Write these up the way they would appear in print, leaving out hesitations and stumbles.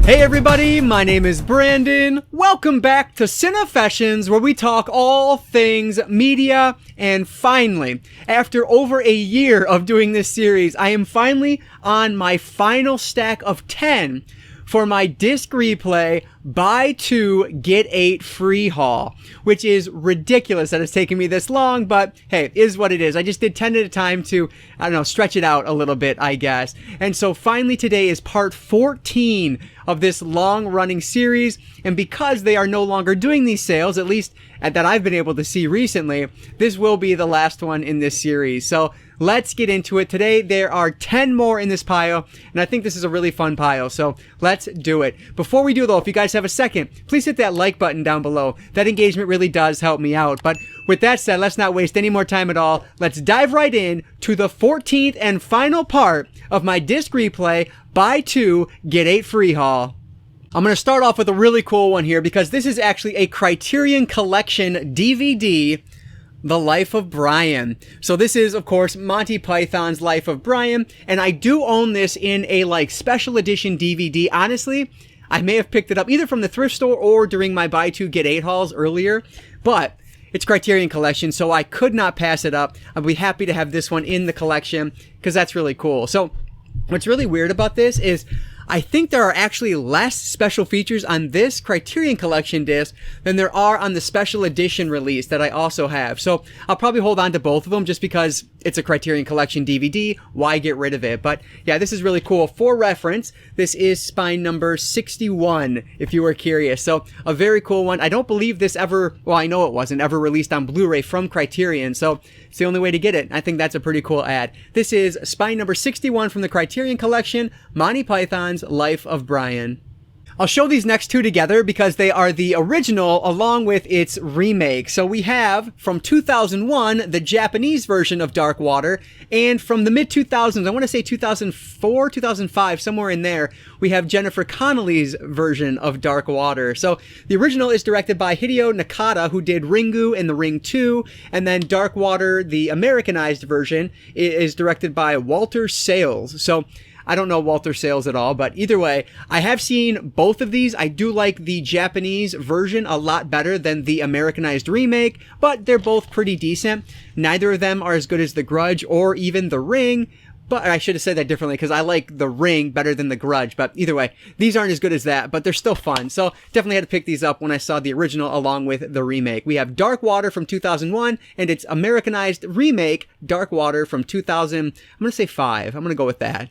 Hey everybody, my name is Brandon. Welcome back to Cinefessions, where we talk all things media. And finally, after over a year of doing this series, I am finally on my final stack of 10 for my disc replay buy 2 get 8 free haul, which is ridiculous that it's taken me this long, but hey, it is what it is. I just did 10 at a time to, I don't know, stretch it out a little bit, I guess. And so finally today is part 14 of this long running series, and because they are no longer doing these sales, at least that I've been able to see recently, this will be the last one in this series. So let's get into it. Today there are 10 more in this pile, and I think this is a really fun pile, so let's do it. Before we do though, if you guys have a second, please hit that like button down below. That engagement really does help me out. But with that said, let's not waste any more time at all. Let's dive right in to the 14th and final part of my disc replay buy 2 get 8 free haul. I'm going to start off with a really cool one here because this is actually a Criterion Collection DVD, The Life of Brian. So this is, of course, Monty Python's Life of Brian, and I do own this in a special edition DVD. Honestly, I may have picked it up either from the thrift store or during my buy 2 get 8 hauls earlier, but it's Criterion Collection, so I could not pass it up. I'd be happy to have this one in the collection because that's really cool. So what's really weird about this is I think there are actually less special features on this Criterion Collection disc than there are on the special edition release that I also have. So I'll probably hold on to both of them just because it's a Criterion Collection DVD. Why get rid of it? But yeah, this is really cool. For reference, this is spine number 61, if you were curious. So a very cool one. I don't believe this ever, well, I know it wasn't ever released on Blu-ray from Criterion, so it's the only way to get it. I think that's a pretty cool ad. This is spine number 61 from the Criterion Collection, Monty Python's Life of Brian. I'll show these next two together because they are the original along with its remake. So we have from 2001 the Japanese version of Dark Water, and from the mid-2000s, I want to say 2004, 2005, somewhere in there, we have Jennifer Connelly's version of Dark Water. So the original is directed by Hideo Nakata, who did Ringu and The Ring 2, and then Dark Water, the Americanized version, is directed by Walter Sales. So I don't know Walter Sales at all, but either way, I have seen both of these. I do like the Japanese version a lot better than the Americanized remake, but they're both pretty decent. Neither of them are as good as The Grudge or even The Ring, but I should have said that differently because I like The Ring better than The Grudge, but either way, these aren't as good as that, but they're still fun. So definitely had to pick these up when I saw the original along with the remake. We have Dark Water from 2001 and its Americanized remake, Dark Water from 2000, I'm going to say 5. I'm going to go with that.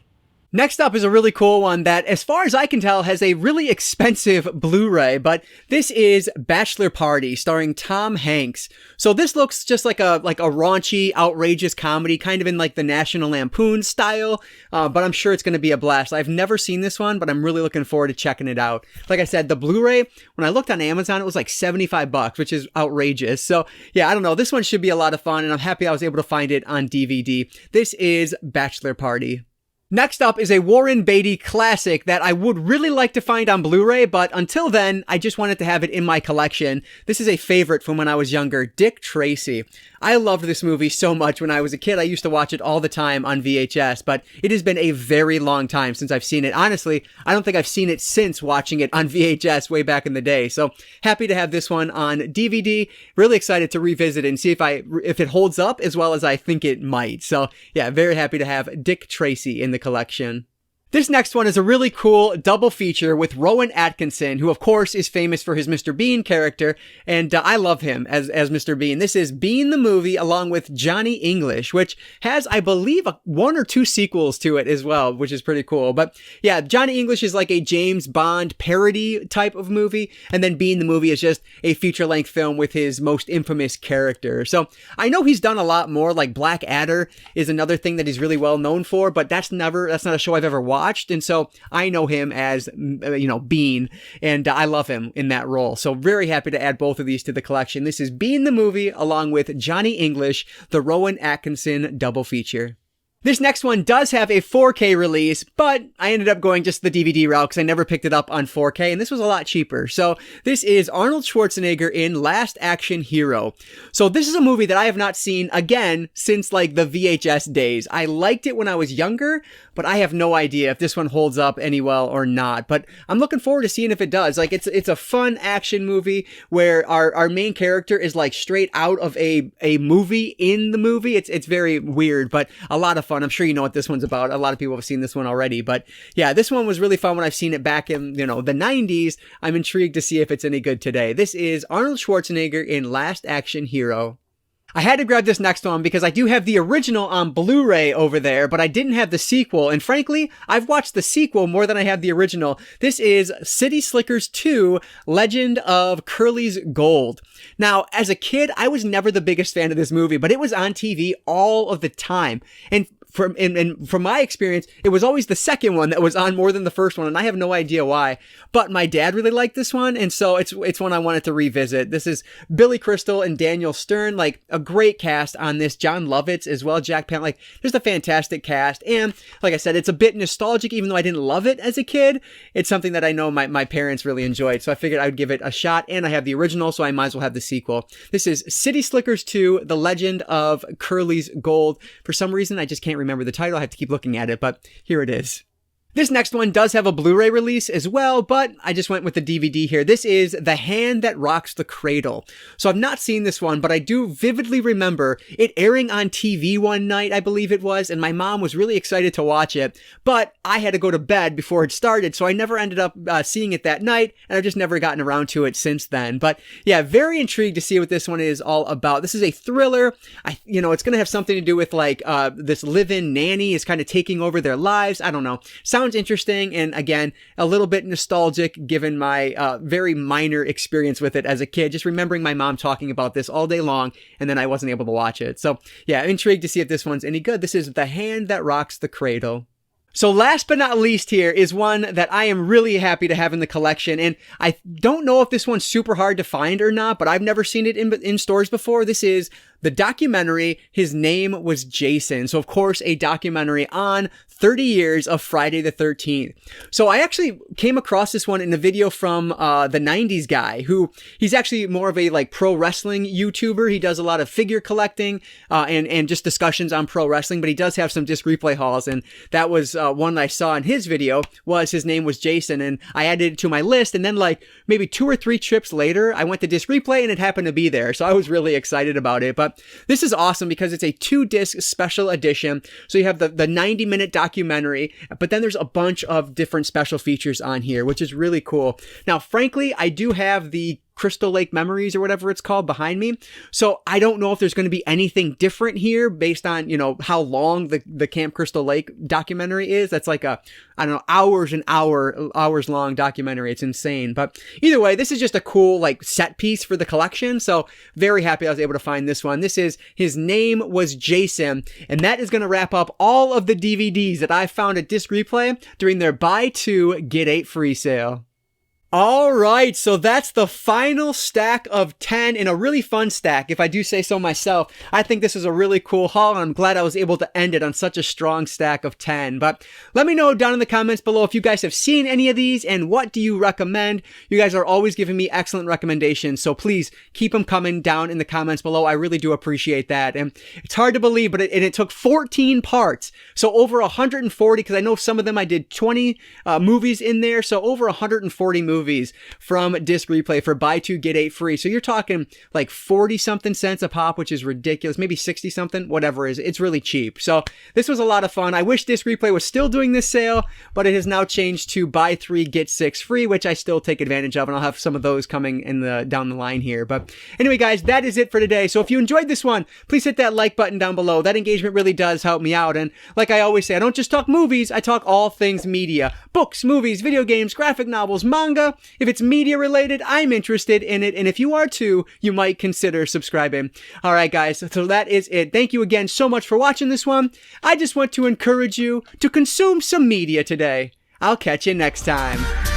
Next up is a really cool one that, as far as I can tell, has a really expensive Blu-ray, but this is Bachelor Party, starring Tom Hanks. So this looks just like a raunchy, outrageous comedy, kind of in like the National Lampoon style, but I'm sure it's going to be a blast. I've never seen this one, but I'm really looking forward to checking it out. Like I said, the Blu-ray, when I looked on Amazon, it was like $75, which is outrageous. So yeah, I don't know. This one should be a lot of fun, and I'm happy I was able to find it on DVD. This is Bachelor Party. Next up is a Warren Beatty classic that I would really like to find on Blu-ray, but until then, I just wanted to have it in my collection. This is a favorite from when I was younger, Dick Tracy. I loved this movie so much when I was a kid. I used to watch it all the time on VHS, but it has been a very long time since I've seen it. Honestly, I don't think I've seen it since watching it on VHS way back in the day. So happy to have this one on DVD. Really excited to revisit it and see if it holds up as well as I think it might. So yeah, very happy to have Dick Tracy in the collection. This next one is a really cool double feature with Rowan Atkinson, who of course is famous for his Mr. Bean character, and I love him as Mr. Bean. This is Bean the Movie along with Johnny English, which has, I believe, 1 or 2 sequels to it as well, which is pretty cool. But yeah, Johnny English is like a James Bond parody type of movie, and then Bean the Movie is just a feature-length film with his most infamous character. So I know he's done a lot more, like Black Adder is another thing that he's really well known for, but that's not a show I've ever watched. And so I know him as, Bean, and I love him in that role. So very happy to add both of these to the collection. This is Bean the Movie along with Johnny English, the Rowan Atkinson double feature. This next one does have a 4K release, but I ended up going just the DVD route because I never picked it up on 4K, and this was a lot cheaper. So this is Arnold Schwarzenegger in Last Action Hero. So this is a movie that I have not seen again since like the VHS days. I liked it when I was younger, but I have no idea if this one holds up any well or not. But I'm looking forward to seeing if it does. Like it's a fun action movie where our main character is like straight out of a movie in the movie. It's very weird, but a lot of fun. I'm sure you know what this one's about. A lot of people have seen this one already, but yeah, this one was really fun when I've seen it back in, the 90s. I'm intrigued to see if it's any good today. This is Arnold Schwarzenegger in Last Action Hero. I had to grab this next one because I do have the original on Blu-ray over there, but I didn't have the sequel. And frankly, I've watched the sequel more than I have the original. This is City Slickers 2, Legend of Curly's Gold. Now, as a kid, I was never the biggest fan of this movie, but it was on TV all of the time. And from my experience, it was always the second one that was on more than the first one, and I have no idea why. But my dad really liked this one, and so it's one I wanted to revisit. This is Billy Crystal and Daniel Stern, like a great cast on this. John Lovitz as well, Jack Palance, like just a fantastic cast. And like I said, it's a bit nostalgic, even though I didn't love it as a kid. It's something that I know my parents really enjoyed, so I figured I would give it a shot. And I have the original, so I might as well have the sequel. This is City Slickers 2, The Legend of Curly's Gold. For some reason, I just can't remember the title. I have to keep looking at it, but here it is. This next one does have a Blu-ray release as well, but I just went with the DVD here. This is The Hand That Rocks the Cradle. So I've not seen this one, but I do vividly remember it airing on TV one night, I believe it was, and my mom was really excited to watch it, but I had to go to bed before it started, so I never ended up seeing it that night, and I've just never gotten around to it since then. But yeah, very intrigued to see what this one is all about. This is a thriller. It's going to have something to do with like this live-in nanny is kind of taking over their lives. I don't know. Sounds interesting, and again, a little bit nostalgic given my very minor experience with it as a kid, just remembering my mom talking about this all day long, and then I wasn't able to watch it. So yeah, I'm intrigued to see if this one's any good. This is The Hand That Rocks the Cradle. So last but not least here is one that I am really happy to have in the collection, and I don't know if this one's super hard to find or not, but I've never seen it in stores before. This is the documentary, His Name Was Jason. So of course, a documentary on 30 years of Friday the 13th. So I actually came across this one in a video from the 90s guy who he's actually more of a like pro wrestling YouTuber. He does a lot of figure collecting and just discussions on pro wrestling, but he does have some disc replay hauls, and that was one that I saw in his video was His Name Was Jason, and I added it to my list, and then like maybe 2 or 3 trips later, I went to disc replay and it happened to be there. So I was really excited about it, but this is awesome because it's a 2-disc special edition. So you have the 90-minute documentary, but then there's a bunch of different special features on here, which is really cool. Now, frankly, I do have the Crystal Lake Memories or whatever it's called behind me. So I don't know if there's going to be anything different here based on, how long the Camp Crystal Lake documentary is. That's like hours long documentary. It's insane. But either way, this is just a cool like set piece for the collection. So very happy I was able to find this one. This is His Name Was Jason. And that is going to wrap up all of the DVDs that I found at Disc Replay during their buy 2, get 8 free sale. All right, so that's the final stack of 10 in a really fun stack, if I do say so myself. I think this is a really cool haul, and I'm glad I was able to end it on such a strong stack of 10. But let me know down in the comments below if you guys have seen any of these, and what do you recommend? You guys are always giving me excellent recommendations, so please keep them coming down in the comments below. I really do appreciate that. And it's hard to believe, but it took 14 parts, so over 140, because I know some of them I did 20 movies in there, so over 140 movies from Disc Replay for buy 2 get 8 free. So you're talking like 40 something cents a pop, which is ridiculous. Maybe 60 something, whatever it is. It's really cheap. So this was a lot of fun. I wish Disc Replay was still doing this sale, but it has now changed to buy 3 get 6 free, which I still take advantage of, and I'll have some of those coming down the line here. But anyway, guys, that is it for today. So if you enjoyed this one, please hit that like button down below. That engagement really does help me out. And like I always say, I don't just talk movies, I talk all things media. Books, movies, video games, graphic novels, manga. If it's media related, I'm interested in it. And if you are too, you might consider subscribing. All right, guys. So that is it. Thank you again so much for watching this one. I just want to encourage you to consume some media today. I'll catch you next time.